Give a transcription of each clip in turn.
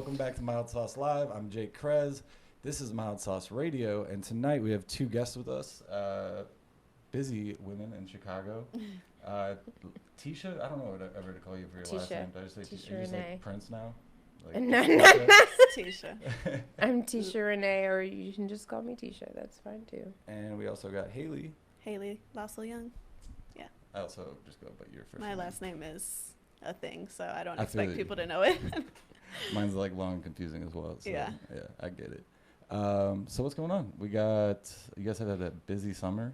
welcome back to Mild Sauce Live. I'm Jake Krez. This is Mild Sauce Radio, and tonight we have two guests with us, busy women in Chicago. Tesha, I don't know what ever to call you for your last name. Did I just say Tesha Renee? Renee. Like Prince now? Like No. Tesha. I'm Tesha Renee, or you can just call me Tesha. That's fine too. And we also got Hailey. Hailey, Losselyong. Yeah. I also just go by your first My name. last name is a thing, so I don't expect people to know it. Mine's like long and confusing as well. So Yeah, I get it. So what's going on? You guys have had a busy summer,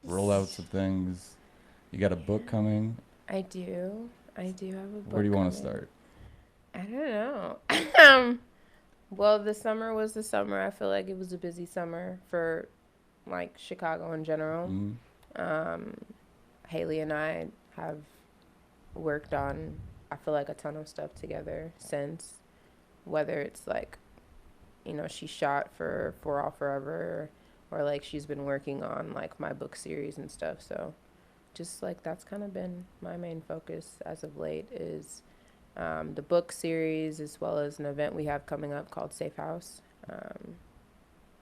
rollouts of things. You got a book coming. I do have a book. Where do you want to coming. start? I don't know. Well, the summer was the summer. I feel like it was a busy summer for like Chicago in general. Mm-hmm. Hailey and I have worked on, I feel like, a ton of stuff together since, whether it's like, you know, she shot for All Forever, or like she's been working on like my book series and stuff. So just like that's kind of been my main focus as of late is the book series, as well as an event we have coming up called Safe House.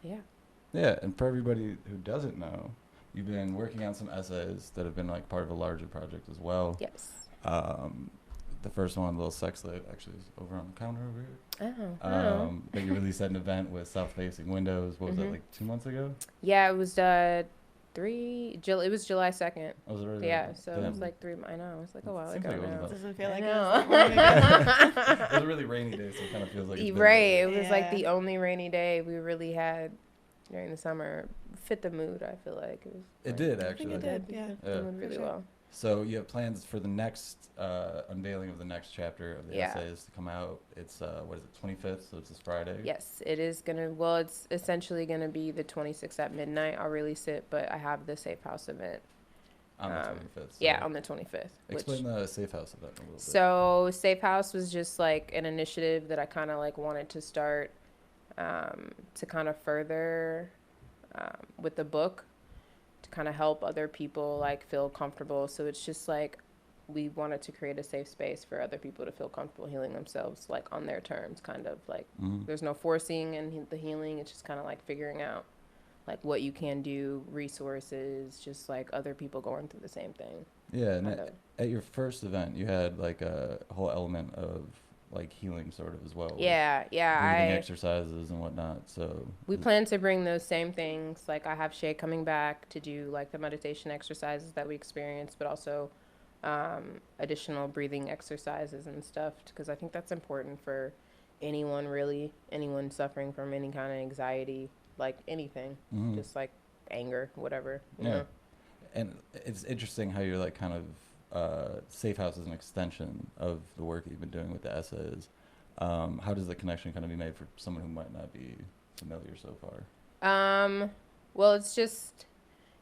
Yeah, and for everybody who doesn't know, you've been working on some essays that have been like part of a larger project as well. Yes. The first one, Little Sex Lit, actually is over on the counter over here. Oh. But you released an event with south-facing windows. What was that, Mhm. like 2 months ago? Yeah, it was it was July 2nd. Oh, was it really? Yeah, so it was Damn. like I know, it was like a while Seems ago like it was now. about- doesn't feel I like it know. was that long ago. It was a really rainy day, so it kind of feels like it's been Right, there. it was like Yeah. the only rainy day we really had during the summer. Fit the mood, I feel like. It was. It did, I actually. think it did, yeah. Fit Yeah. the mood really For sure. well. So you have plans for the next unveiling of the next chapter of the Yeah. essays to come out. It's, what is it, 25th? So it's this Friday? Yes, it is it's essentially gonna be the 26th at midnight. I'll release it, but I have the Safe House event. On the 25th. So Yeah, on the 25th. explain the Safe House event a little bit. So Safe House was just like an initiative that I kind of like wanted to start to kind of further with the book, to kind of help other people like feel comfortable. So it's just like we wanted to create a safe space for other people to feel comfortable healing themselves like on their terms, kind of like there's no forcing in the healing. It's just kind of like figuring out like what you can do, resources, just like other people going through the same thing. Yeah, and at your first event, you had like a whole element of like healing sort of as well. Yeah, Breathing exercises and whatnot. So we plan to bring those same things. Like I have Shay coming back to do like the meditation exercises that we experienced, but also additional breathing exercises and stuff, because I think that's important for anyone suffering from any kind of anxiety, like anything, just like anger, whatever. You know? And it's interesting how you're like kind of Safe House is an extension of the work that you've been doing with the essays. How does the connection kind of be made for someone who might not be familiar so far? Well, it's just,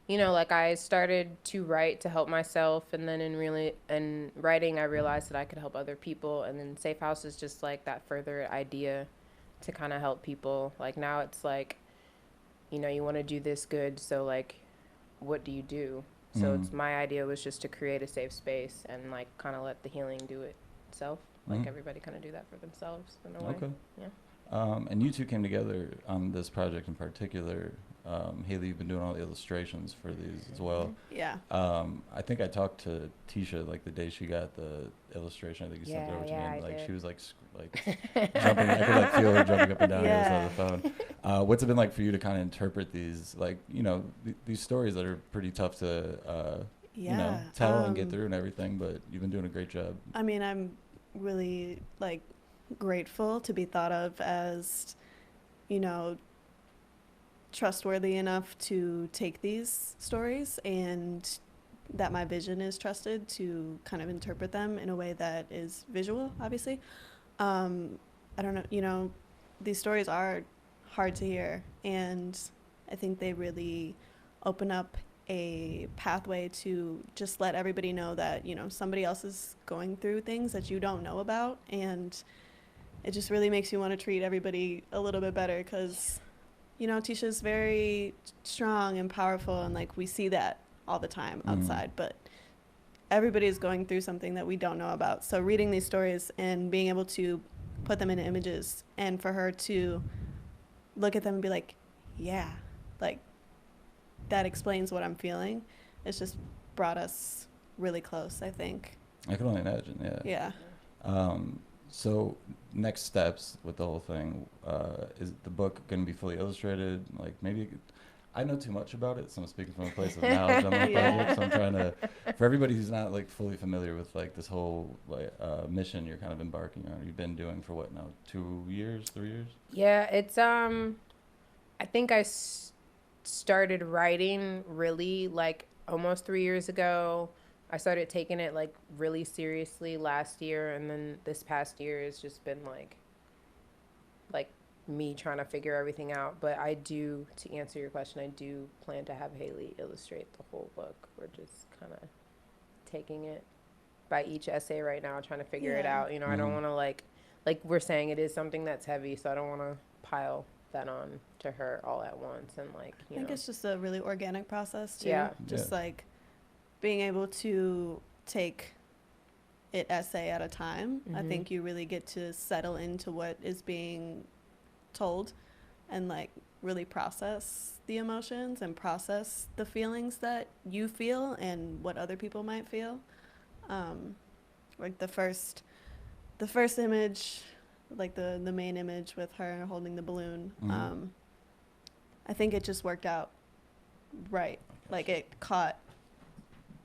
you know, like I started to write to help myself, and then in writing I realized that I could help other people, and then Safe House is just like that further idea to kind of help people. Like now it's like, you know, you want to do this good, so like what do you do? So it's my idea was just to create a safe space and like kind of let the healing do it itself. Like everybody kind of do that for themselves in a way. Okay. Yeah. And you two came together on this project in particular. Hailey, you've been doing all the illustrations for these as well. Yeah. I think I talked to Tesha like the day she got the illustration. I think you sent it over to me. And, I like did. she was like jumping. I could like feel her jumping up and down the other side of the phone. What's it been like for you to kind of interpret these, like, you know, these stories that are pretty tough to, you know, tell and get through and everything, but you've been doing a great job. I mean, I'm really like grateful to be thought of as, you know, trustworthy enough to take these stories, and that my vision is trusted to kind of interpret them in a way that is visual, obviously. I don't know, you know, these stories are hard to hear, and I think they really open up a pathway to just let everybody know that, you know, somebody else is going through things that you don't know about, and it just really makes you want to treat everybody a little bit better, because, you know, Tesha's very strong and powerful, and like we see that all the time outside, but everybody is going through something that we don't know about. So reading these stories and being able to put them into images, and for her to look at them and be like, yeah, like that explains what I'm feeling. It's just brought us really close, I think. I can only imagine, yeah. Yeah. So next steps with the whole thing, is the book going to be fully illustrated? Like maybe, I know too much about it, so I'm speaking from a place of knowledge on my project. So I'm trying to, for everybody who's not like fully familiar with like this whole like mission you're kind of embarking on, you've been doing for what now, 2 years, 3 years? Yeah, it's I think I started writing really like almost 3 years ago. I started taking it like really seriously last year, and then this past year has just been like me trying to figure everything out. But I do, to answer your question, I do plan to have Hailey illustrate the whole book. We're just kind of taking it by each essay right now, trying to figure it out. You know, I don't want to like we're saying, it is something that's heavy, so I don't want to pile that on to her all at once. And like, I think it's just a really organic process too. Yeah. Just like being able to take it essay at a time. I think you really get to settle into what is being told and like really process the emotions and process the feelings that you feel and what other people might feel. Like the first image, like the main image with her holding the balloon, I think it just worked out right. Like it caught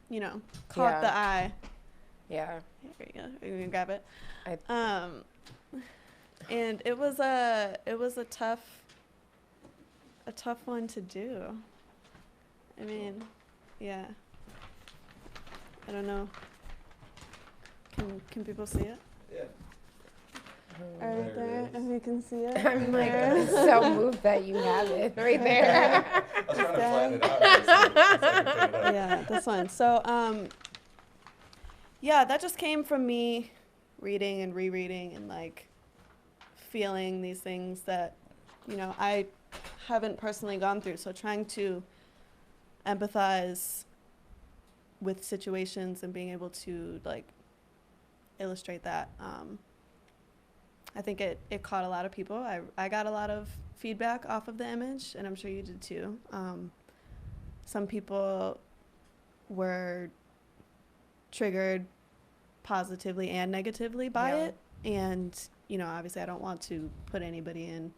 the eye. Yeah. Here you go. You can grab it. And it was a tough one to do. I mean, yeah. I don't know. Can people see it? Yeah. Right there, if you can see it. I'm like so moved that you have it right there. I was trying to plan it out. Yeah, this one. So, yeah, that just came from me reading and rereading and like feeling these things that, I haven't personally gone through. So trying to empathize with situations and being able to like illustrate that. I think it caught a lot of people. I got a lot of feedback off of the image, and I'm sure you did too. Some people were triggered positively and negatively by it. And, obviously I don't want to put anybody in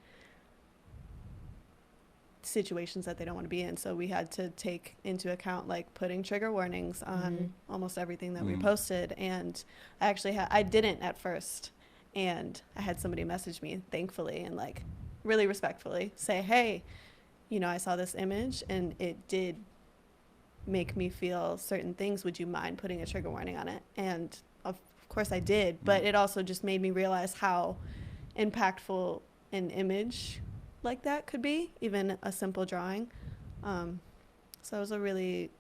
situations that they don't want to be in. So we had to take into account like putting trigger warnings on almost everything that we posted. And I didn't at first. And I had somebody message me, thankfully, and like really respectfully say, hey, I saw this image and it did make me feel certain things. Would you mind putting a trigger warning on it? And of course I did, but it also just made me realize how impactful an image like that could be, even a simple drawing. So it was a really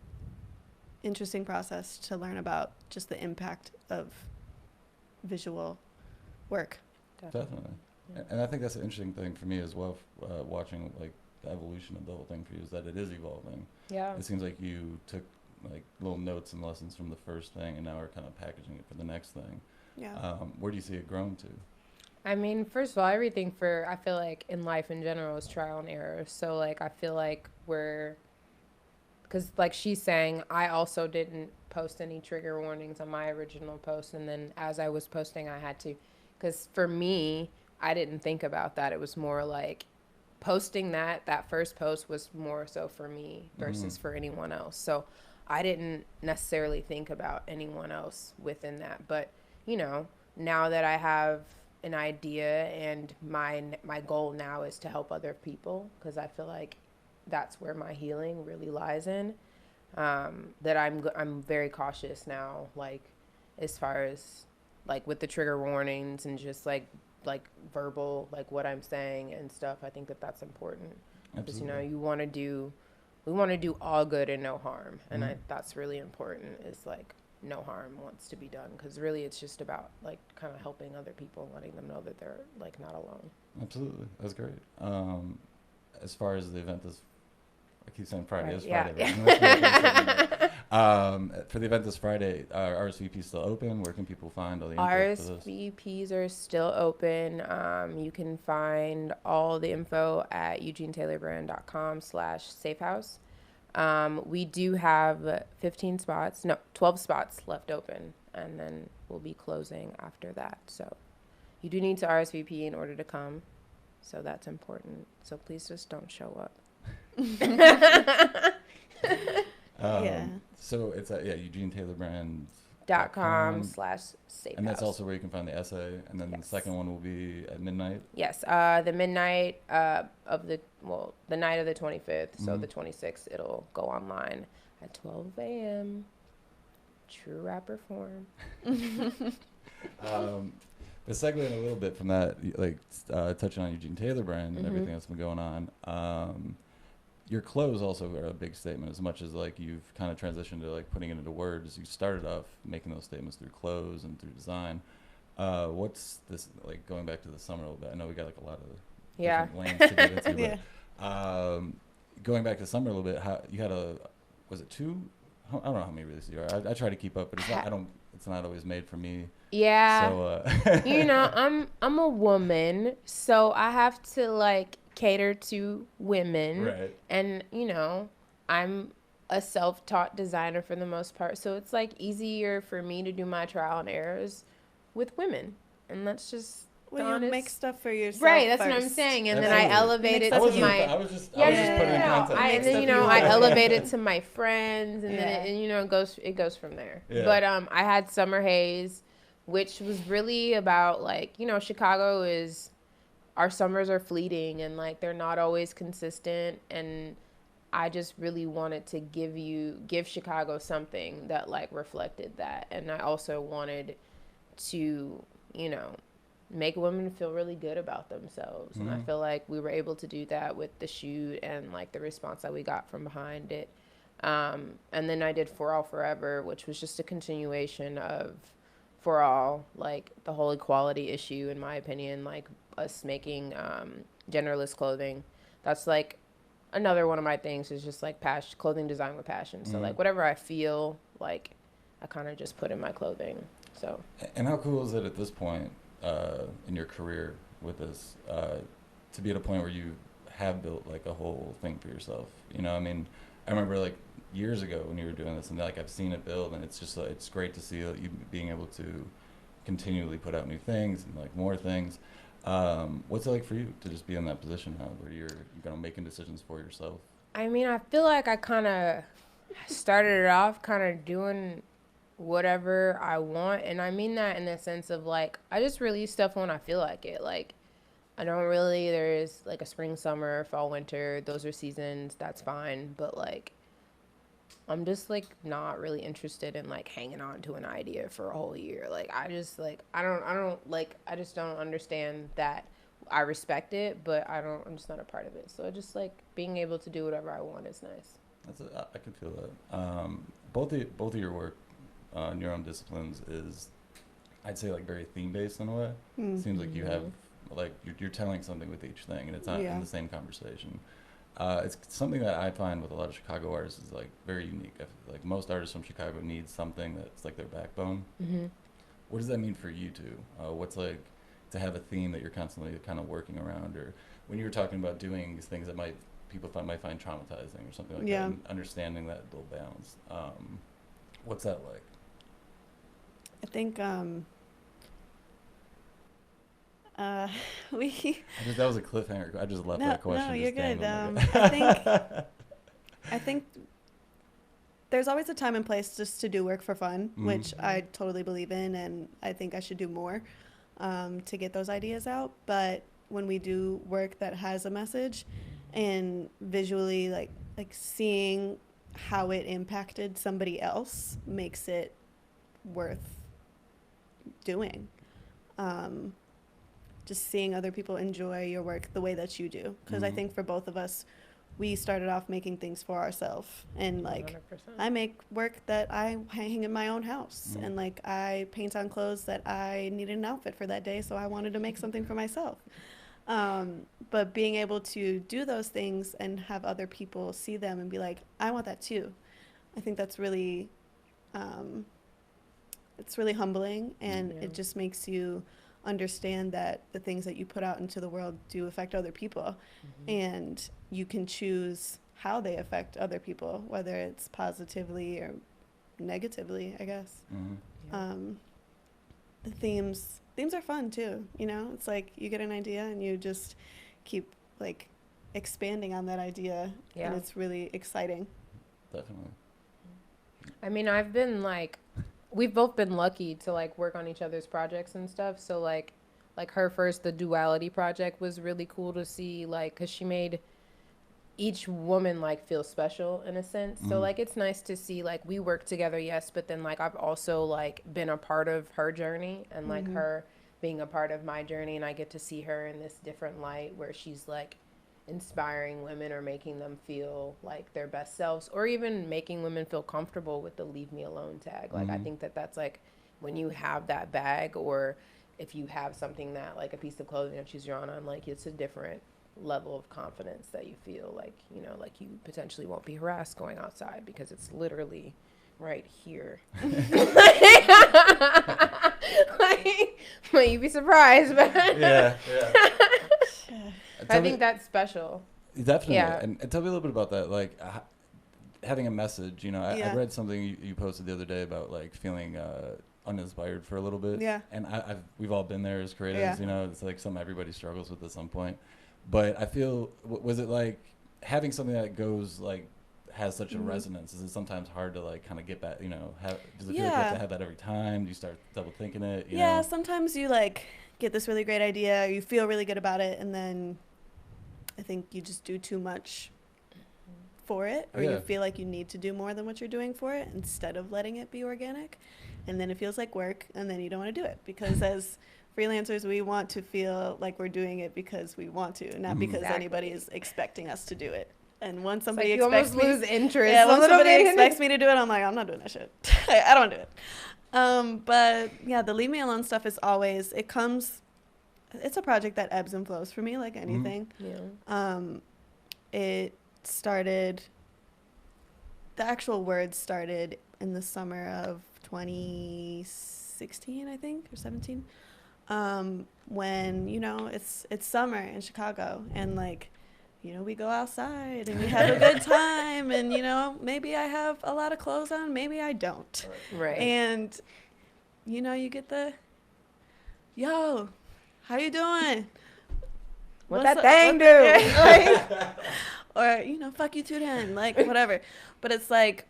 interesting process to learn about just the impact of visual work. Definitely. Yeah. And I think that's an interesting thing for me as well, watching like the evolution of the whole thing for you, is that it is evolving. Yeah. It seems like you took like little notes and lessons from the first thing, and now we're kind of packaging it for the next thing. Yeah. Where do you see it growing to? I mean, first of all, everything I feel like in life in general is trial and error. So like, I feel like because like she's saying, I also didn't post any trigger warnings on my original post. And then as I was posting, I had to, because for me, I didn't think about that. It was more like posting that first post was more so for me versus for anyone else. So I didn't necessarily think about anyone else within that. But, now that I have an idea and my goal now is to help other people, because I feel like that's where my healing really lies in, that I'm very cautious now, like as far as like with the trigger warnings and just like verbal, like what I'm saying and stuff. I think that's important. Because, we want to do all good and no harm. And that's really important, is like no harm wants to be done. Because really it's just about like kind of helping other people and letting them know that they're like not alone. Absolutely. That's great. As far as the event is, I keep saying Friday. Right. It's Yeah. Friday. For the event this Friday, are RSVP still open? Where can people find all the info for this? RSVPs are still open. You can find all the info at eugenetaylorbrand.com/safehouse. We do have 12 spots left open, and then we'll be closing after that. So you do need to RSVP in order to come. So that's important. So please just don't show up. So it's at EugeneTaylorBrand.com/safehouse. And that's also where you can find the essay. And then the second one will be at midnight. Yes, the midnight the night of the 25th. So the 26th, it'll go online at 12 a.m. True rapper form. To segue in a little bit from that, touching on Eugene Taylor Brand and everything that's been going on. Your clothes also are a big statement, as much as like you've kind of transitioned to like putting it into words. You started off making those statements through clothes and through design. What's this like going back to the summer a little bit? I know we got like a lot of different lanes to get into, but going back to summer a little bit, you had was it 2? I don't know how many releases you are. I try to keep up, but it's not always made for me. Yeah. So I'm a woman, so I have to like cater to women. Right. And, I'm a self-taught designer for the most part. So it's like easier for me to do my trial and errors with women. And that's just you make stuff for yourself. Right, that's first. what I'm saying. And Absolutely. then I elevate it to my I was just putting in context. And then, I elevate it to my friends, and then it goes from there. Yeah. But I had Summer Haze, which was really about like, Chicago our summers are fleeting and like they're not always consistent, and I just really wanted to give Chicago something that like reflected that. And I also wanted to, make women feel really good about themselves. And I feel like we were able to do that with the shoot and like the response that we got from behind it. And then I did For All Forever, which was just a continuation of For All, like the whole equality issue, in my opinion, like us making genderless clothing. That's like another one of my things, is just like clothing design with passion. So like whatever I feel like, I kind of just put in my clothing. So. And how cool is it at this point in your career with this to be at a point where you have built like a whole thing for yourself? I mean, I remember like years ago when you were doing this, and like I've seen it build, and it's just it's great to see you being able to continually put out new things and like more things. What's it like for you to just be in that position now where you're making decisions for yourself? I mean, I feel like I kind of started it off kind of doing whatever I want, and I mean that in the sense of like I just release stuff when I feel like it. Like I don't really, there's like a spring, summer, fall, winter, those are seasons, that's fine, but like I'm just like not really interested in like hanging on to an idea for a whole year. Like I just like I just don't understand that. I respect it, but I'm just not a part of it. So I just like being able to do whatever I want is nice. I can feel that. Both of your work in your own disciplines is, I'd say, like very theme based in a way. It seems like you have like you're telling something with each thing, and it's not in the same conversation. It's something that I find with a lot of Chicago artists is like very unique. I feel like most artists from Chicago need something that's like their backbone. What does that mean for you two? What's like to have a theme that you're constantly kind of working around, or when you were talking about doing these things that people might find traumatizing or something like that, and understanding that little balance. What's that like? I think that was a cliffhanger. I just left that question. No, you're good. I think there's always a time and place just to do work for fun, which I totally believe in, and I think I should do more to get those ideas out. But when we do work that has a message, and visually like seeing how it impacted somebody else makes it worth doing. Just seeing other people enjoy your work the way that you do, because I think for both of us, we started off making things for ourselves, and like 100%. I make work that I hang in my own house, and like I paint on clothes that I needed an outfit for that day, so I wanted to make something for myself. But being able to do those things and have other people see them and be like, I want that too, I think that's really, it's really humbling, and Yeah. it just makes you understand that the things that you put out into the world do affect other people, and you can choose how they affect other people, whether it's positively or negatively, I guess. Yeah. The themes are fun too, you know? It's like you get an idea and you just keep like expanding on that idea, Yeah. and it's really exciting. Definitely. I mean, I've been like, we've both been lucky to like work on each other's projects and stuff. So like her first, the duality project was really cool to see, like, cause she made each woman like feel special in a sense. So like it's nice to see like we work together, yes, but then like I've also like been a part of her journey, and like her being a part of my journey, and I get to see her in this different light where she's like inspiring women or making them feel like their best selves, or even making women feel comfortable with the leave me alone tag. Like I think that that's like when you have that bag, or if you have something that like a piece of clothing that she's drawn on, like it's a different level of confidence that you feel like, you know, like you potentially won't be harassed going outside because it's literally right here. Like, you'd be surprised, but Yeah. I think that's special. Definitely. Yeah. And tell me a little bit about that, like having a message, you know. I read something you posted the other day about like feeling uninspired for a little bit. Yeah. And we've all been there as creatives, Yeah. you know. It's like something everybody struggles with at some point. But I feel, was it like having something that goes like, has such a resonance? Is it sometimes hard to like kind of get back, you know, does it feel like you have to have that every time? Do you start double thinking it? You know? Sometimes you like get this really great idea, you feel really good about it, and then I think you just do too much for it, or you feel like you need to do more than what you're doing for it instead of letting it be organic. And then it feels like work, and then you don't want to do it, because as freelancers, we want to feel like we're doing it because we want to, not because anybody is expecting us to do it. And once somebody expects me, lose interest. Yeah, once somebody expects me to do it, I'm like, I'm not doing that shit. I don't want to do it. But yeah, the leave me alone stuff is always, it's a project that ebbs and flows for me, like anything. It started, the actual words started in the summer of 2016, I think, or 17. When, you know, it's summer in Chicago, and like, you know, we go outside and we have a good time, and, you know, maybe I have a lot of clothes on, maybe I don't. Right. And, you know, you get the, yo, how you doing? What that thing do? Like, or, you know, fuck you too then, like, whatever. But it's like,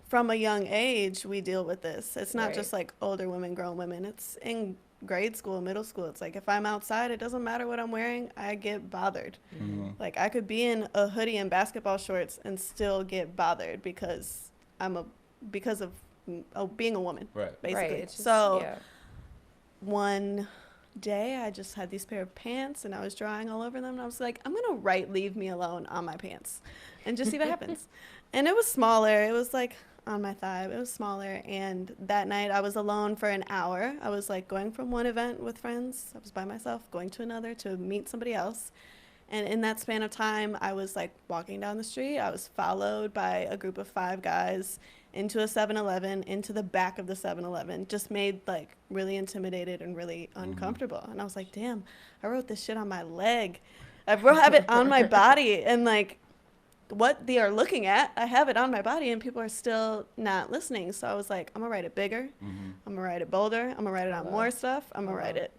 from a young age, we deal with this. It's not just like older women, grown women. It's in grade school, middle school. It's like, if I'm outside, it doesn't matter what I'm wearing, I get bothered. Like, I could be in a hoodie and basketball shorts and still get bothered because because of being a woman, basically. Just, one day I just had these pair of pants and I was drawing all over them, and I was like, I'm gonna write "leave me alone" on my pants and just see what happens. And it was smaller. It was like on my thigh. It was smaller. And that night I was alone for an hour. I was like going from one event with friends. I was by myself, going to another to meet somebody else. And in that span of time, I was like walking down the street. I was followed by a group of 5 guys into a 7-Eleven, into the back of the 7-Eleven, just made like really intimidated and really uncomfortable. And I was like, damn, I wrote this shit on my leg. I have it on my body, and like, what they are looking at, I have it on my body, and people are still not listening. So I was like, I'm gonna write it bigger. I'm gonna write it bolder. I'm gonna write it on more stuff. I'm gonna write it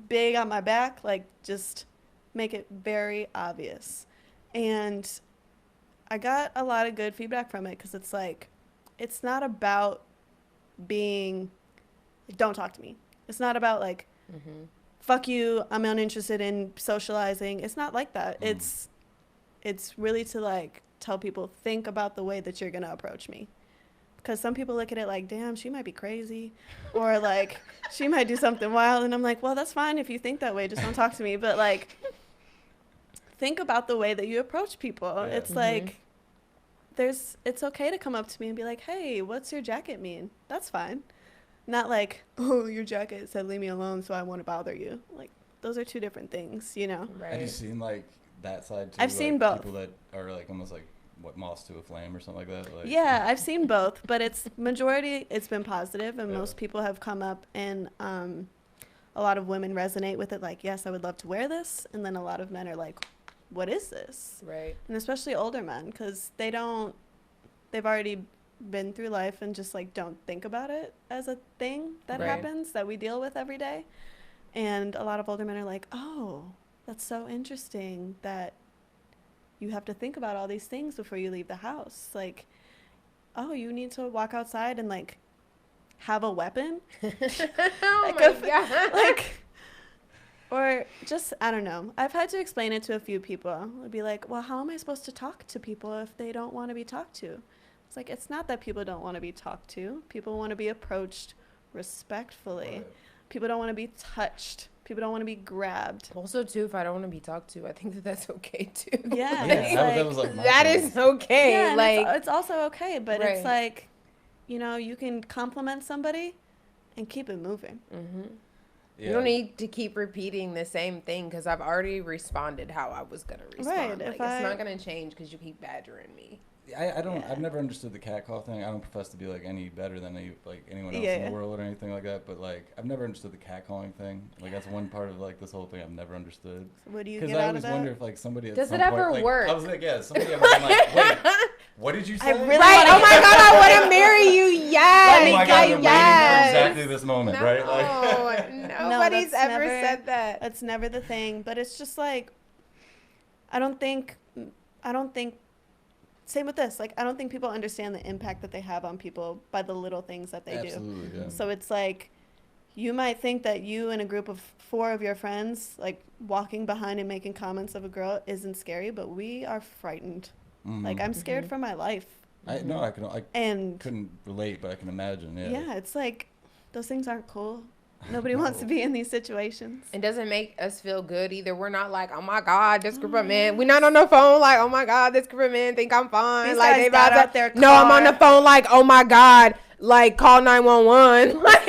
big on my back, like just make it very obvious. And I got a lot of good feedback from it, because it's like, it's not about being, don't talk to me. It's not about like, fuck you, I'm uninterested in socializing. It's not like that. It's really to like tell people, think about the way that you're gonna approach me. Because some people look at it like, damn, she might be crazy, or like, she might do something wild. And I'm like, well, that's fine if you think that way, just don't talk to me. But like, think about the way that you approach people. It's like, it's okay to come up to me and be like, hey, what's your jacket mean? That's fine. Not like, oh, your jacket said leave me alone, so I want to bother you. Like, those are 2 different things, you know? Have you seen like that side too? I've like, seen both. People that are like almost like moths to a flame or something like that? Like, yeah, I've seen both, but it's been positive, and most people have come up, and a lot of women resonate with it, like, yes, I would love to wear this, and then a lot of men are like, what is this? Right. And especially older men, because they've already been through life and just like don't think about it as a thing that happens, that we deal with every day. And a lot of older men are like, oh, that's so interesting that you have to think about all these things before you leave the house. Like, oh, you need to walk outside and like have a weapon. Oh my God. Like, or just, I don't know. I've had to explain it to a few people. I'd be like, well, how am I supposed to talk to people if they don't want to be talked to? It's like, it's not that people don't want to be talked to. People want to be approached respectfully. Right. People don't want to be touched. People don't want to be grabbed. Also, too, if I don't want to be talked to, I think that that's okay, too. Yeah. that was like my that thing. is okay. Yeah, like, it's also okay, but Right. it's like, you know, you can compliment somebody and keep it moving. mm-hmm. Yeah. You don't need to keep repeating the same thing because I've already responded how I was going to respond. Right, Like, it's not going to change because you keep badgering me. I don't. Yeah. I've never understood the catcall thing. I don't profess to be like any better than anyone else in the world or anything like that. But like, I've never understood the catcalling thing. Like, that's one part of like this whole thing I've never understood. So what do you Because get I out of always that? wonder if like somebody at Does some it ever point, like, work? I was like, yeah, somebody ever been like, wait, what did you say? I really Right. wanna Oh my God, I want to marry you. Yes. Oh my God, I'm waiting for yes. exactly this moment, No, right? Like, nobody's that's ever never- said that. That's never the thing, but it's just like, I don't think, same with this, like, I don't think people understand the impact that they have on people by the little things that they absolutely, do. yeah. So it's like, you might think that you and a group of 4 of your friends, like, walking behind and making comments of a girl isn't scary, but we are frightened. Like, I'm scared for my life. I And couldn't relate, but I can imagine. Yeah. yeah, it's like, those things aren't cool. Nobody wants to be in these situations. It doesn't make us feel good either. We're not like, oh my God, this group of men. We're not on the phone like, oh my God, this group of men think I'm fine. These like guys they got about out their No, I'm on car. the phone like, oh my God, like call 911. Like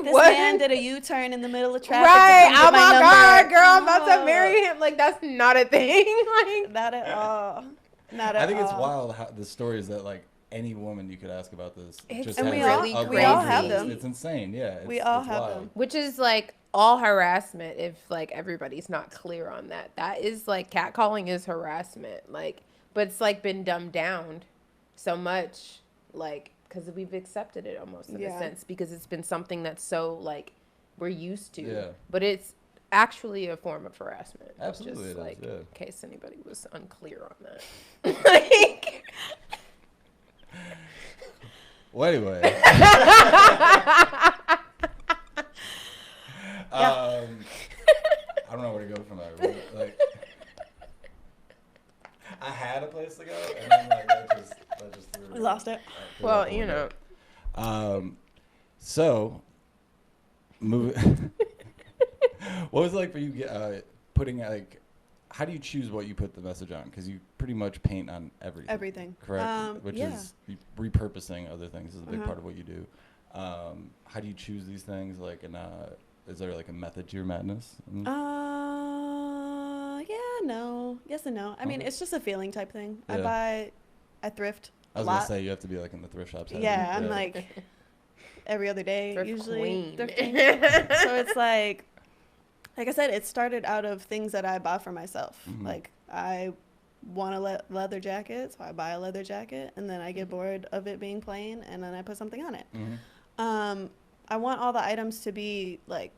This what? man did a U-turn in the middle of traffic. Right. To come Oh get my my God, number. girl, I'm about to No. marry him. Like that's not a thing. Like Not at all. Not at all. I think it's wild how the stories that like any woman you could ask about this It's just And has we all- a we all range have of- them. It's insane. Yeah. We all it's have wild. them. which is like all harassment if like everybody's not clear on that. That is like catcalling is harassment. Like but it's like been dumbed down so much like cuz we've accepted it almost in a Yeah. sense because it's been something that's so like we're used to. Yeah. But it's actually a form of harassment. Absolutely Just it is, like yeah. in case anybody was unclear on that. Like Well, anyway. I don't know where to go from there. Like, I had a place to go, and then like that just threw We lost it. well, you know. So, moving. What was it like for you putting like? How do you choose what you put the message on? Because you pretty much paint on everything. Everything. Correct. Which yeah. is repurposing other things is a big Uh-huh. part of what you do. How do you choose these things? Like, and is there like a method to your madness? Yeah, no. Yes and no. I mean, Okay. it's just a feeling type thing. Yeah. I thrift I a was lot. gonna say you have to be like in the thrift shops. Yeah, I'm like every other day Thrift usually queen. thrifting. So it's like I said, it started out of things that I bought for myself. Mhm. Like I want a leather jacket, so I buy a leather jacket, and then I get bored of it being plain, and then I put something on it. Mhm. I want all the items to be like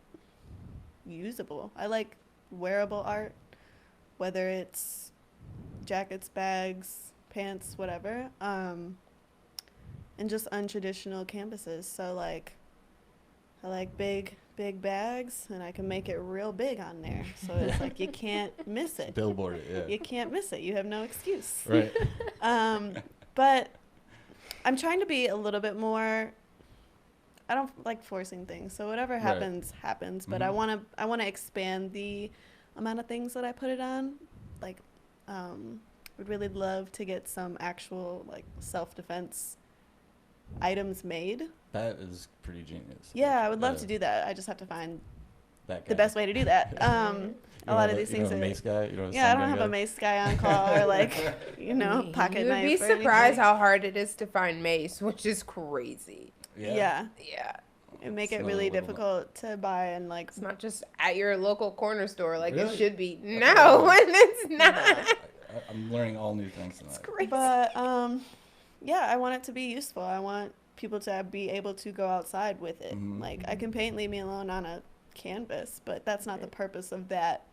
usable. I like wearable art, whether it's jackets, bags, pants, whatever, and just untraditional canvases. So like I like big bags, and I can make it real big on there, so it's like you can't miss it. Billboard it, yeah. You can't miss it. You have no excuse. Right. But I'm trying to be a little bit more. I don't like forcing things, so whatever happens, happens. But Mhm. I wanna expand the amount of things that I put it on. Like, would really love to get some actual like self-defense items made. That is pretty genius. Yeah, I would love to do that. I just have to find the best way to do that. A lot of these things are a mace guy. I don't have a mace guy on call or like pocket knife. You'd be surprised how hard it is to find mace, which is crazy. Yeah. It make It's it really difficult to buy, and like it's not just at your local corner store like really? it should be. No, it's not. No, I'm learning all new things tonight. It's crazy. But I want it to be useful. I want people to be able to go outside with it. Mm-hmm. Like I can paint Leave Me Alone on a canvas, but that's not the purpose of that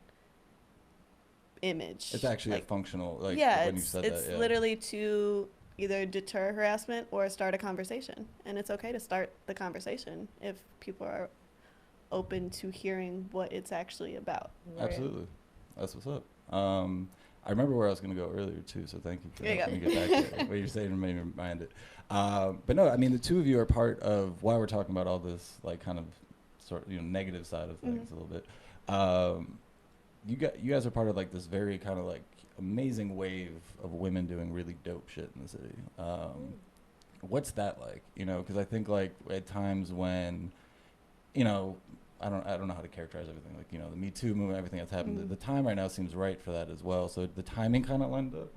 image. It's actually a functional, like when you said it's literally to either deter harassment or start a conversation. And it's okay to start the conversation if people are open to hearing what it's actually about. Right. Absolutely. That's what's up. I remember where I was going to go earlier too, so thank you for helping me get back there. What you're saying made me remind it. But no, I mean, the two of you are part of why we're talking about all this, like, kind of sort of, negative side of things a little bit. You guys are part of like this very kind of like amazing wave of women doing really dope shit in the city. What's that like? Because I think like at times when, I don't know how to characterize everything. Like, the Me Too movement, everything that's happened. The time right now seems right for that as well. So the timing kind of lined up.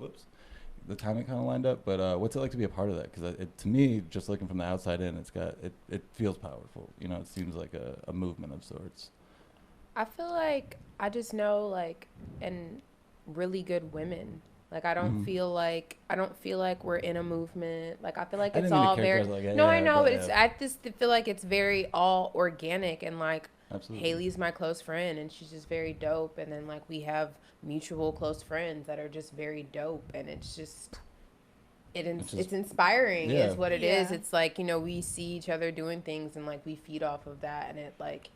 But what's it like to be a part of that? Because to me, just looking from the outside in, it feels powerful. It seems like a movement of sorts. I feel like I just know like and really good women. Like I don't feel like we're in a movement. Like I feel like it's all very I know, but I just feel like it's very all organic and like absolutely. Hailey's my close friend and she's just very dope, and then like we have mutual close friends that are just very dope, and it's just it's inspiring is what it is. It's like, we see each other doing things and like we feed off of that, and it like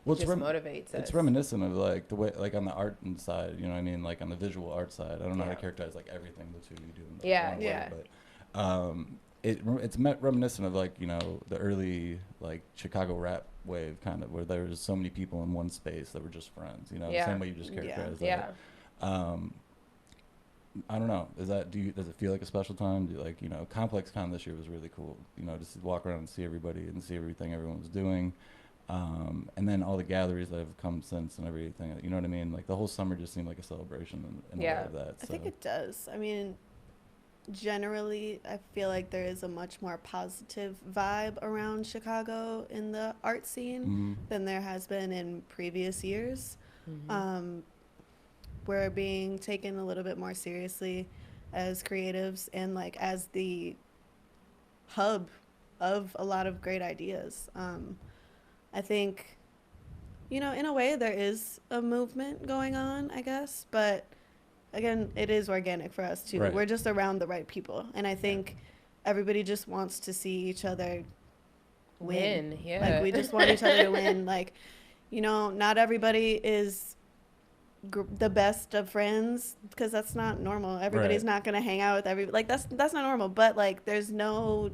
it just motivates us. It's reminiscent of like the way, like on the art side, you know what I mean? Like on the visual art side. I don't know how to characterize like everything the two of you do. But it's reminiscent of like, the early like Chicago rap wave kind of, where there was so many people in one space that were just friends, the same way you just characterized that. I don't know. Does it feel like a special time? Do you like, Complex Con this year was really cool. Just to walk around and see everybody and see everything everyone was doing. And then all the galleries that have come since and everything, you know what I mean? Like the whole summer just seemed like a celebration in a way of that. I think it does. I mean, generally, I feel like there is a much more positive vibe around Chicago in the art scene than there has been in previous years. We're being taken a little bit more seriously as creatives and like as the hub of a lot of great ideas. I think, in a way there is a movement going on, I guess, but again, it is organic for us too. Right. We're just around the right people. And I think everybody just wants to see each other win. Yeah. Like we just want each other to win. Like, not everybody is the best of friends, because that's not normal. Everybody's not going to hang out with everybody. Like that's not normal, but like there's no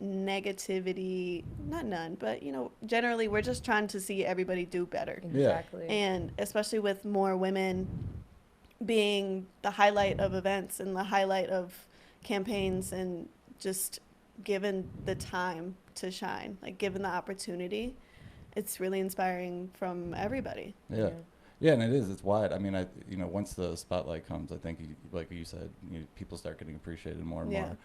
negativity, not none, but generally we're just trying to see everybody do better. Exactly. And especially with more women being the highlight of events and the highlight of campaigns, and just given the time to shine, like given the opportunity, it's really inspiring from everybody. Yeah, and it's wide. I mean, once the spotlight comes, I think like you said, people start getting appreciated more and more.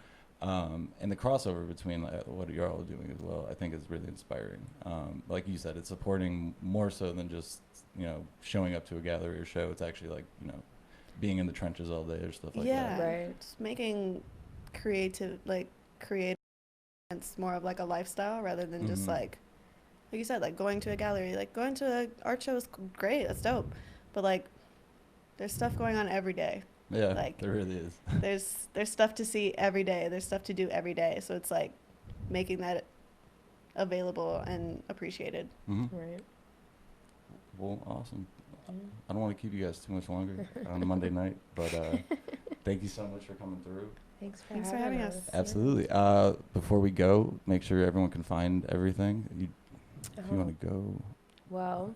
And the crossover between what you're all doing as well, I think is really inspiring. Like you said, it's supporting more so than just, showing up to a gallery or show. It's actually like, being in the trenches all day or stuff like that. Yeah, right. Just making creative events more of like a lifestyle rather than just like you said, like going to a gallery, like going to an art show is great. That's dope. But like, there's stuff going on every day. Yeah, like there really is. There's stuff to see every day. There's stuff to do every day. So it's like making that available and appreciated. Right. Well, awesome. I don't want to keep you guys too much longer on a Monday night, but thank you so much for coming through. Thanks for having us. Absolutely. Before we go, make sure everyone can find everything. If you want to go. Well,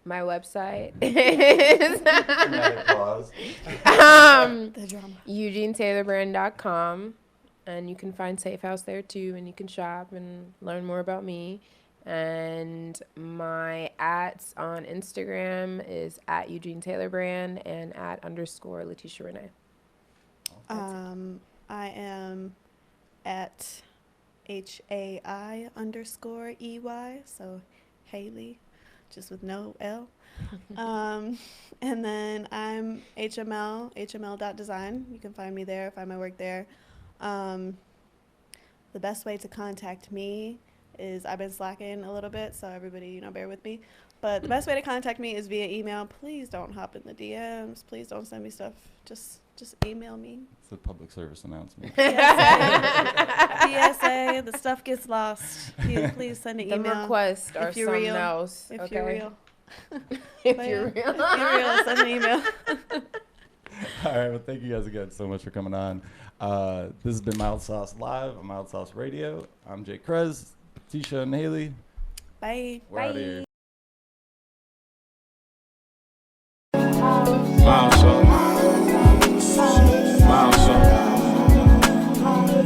my website is EugeneTaylorBrand.com, and you can find Safe House there too, and you can shop and learn more about me. And my @s on Instagram is @Eugene Taylor Brand and @_Letesha Renee. I am at HAI_EY, so Hailey, just with no L. And then I'm HML.design. You can find me there, find my work there. The best way to contact me is, I've been slacking a little bit, so everybody, bear with me. But the best way to contact me is via email. Please don't hop in the DMs. Please don't send me stuff. Just email me. It's a public service announcement. PSA, the stuff gets lost. Please send an email. The requests are something real. else. If okay? you're real. If you're real. If you're real, send an email. All right. Well, thank you guys again so much for coming on. This has been Mild Sauce Live on Mild Sauce Radio. I'm Jay Krez, Tesha, and Hailey. Bye. We're out of here.